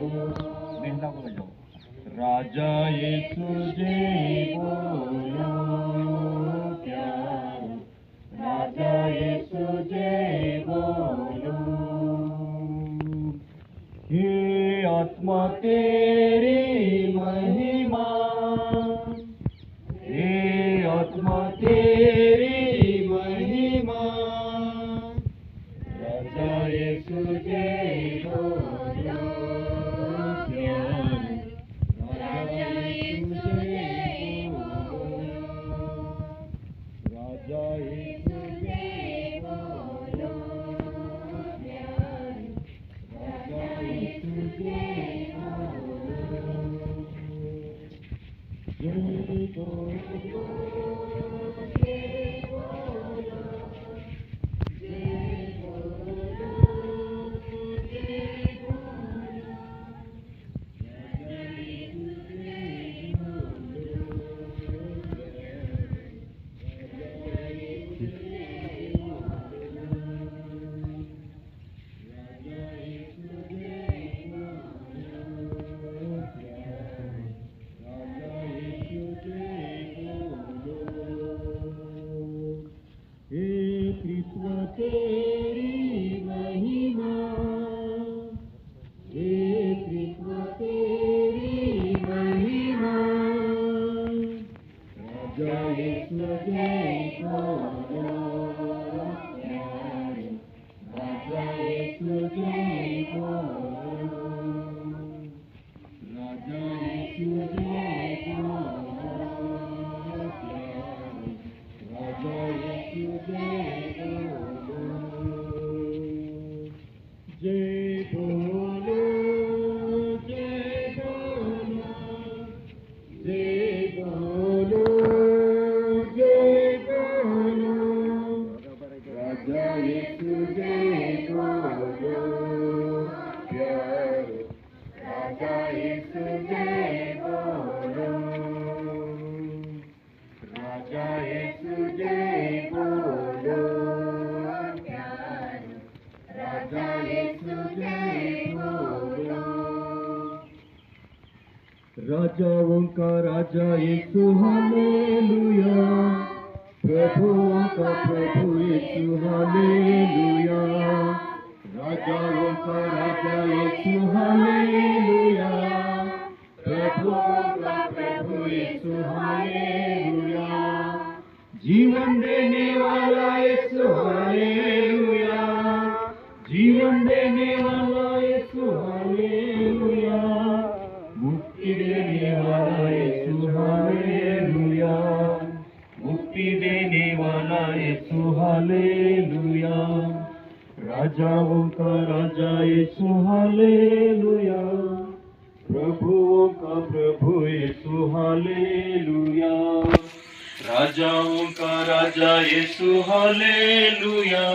मेहनत को बजाओ। राजा यीशु जय बोलो प्यारो, राजा यीशु जय बोलो। हे आत्मा तेरी महिमा, हे आत्मा तेरी महिमा, राजा यीशु जय बोलो प्यारो, राजा यीशु जय बोलो, राजा यीशु जय बोलो प्यारो, राजा यीशु जय तेरी महिमा, हे कृष्ण तेरी महिमा, राजा यीशु जय बोलो प्यारे, राजा यीशु जय बोलो, राजा यीशु जय बोलो प्यारे, राजा यीशु जय बोलो, जय बोलो, जय बोलो, जय बोलो, जय बोलो, राजा यीशु जय बोलो प्यारे, राजा यीशु जय बोलो, राजा यीशु जय बोलो प्यारे, राजा यीशु जय बोलो। राजाओं का राजा यीशु हालेलुया, प्रभुओं का प्रभु यीशु हालेलुया, राजाओं का राजा यीशु हालेलुया, प्रभुओं का प्रभु यीशु हालेलुया, जीवन देने वाला यीशु हालेलुया, जीवन देने वाला यीशु हालेलुया, मुक्ति देने वाला यीशु हालेलुया, मुक्ति देने वाला यीशु हालेलुया, राजाओं का राजा यीशु हालेलुया, प्रभुओं का प्रभु यीशु हालेलुया, राजाओं का राजा यीशु हालेलुया।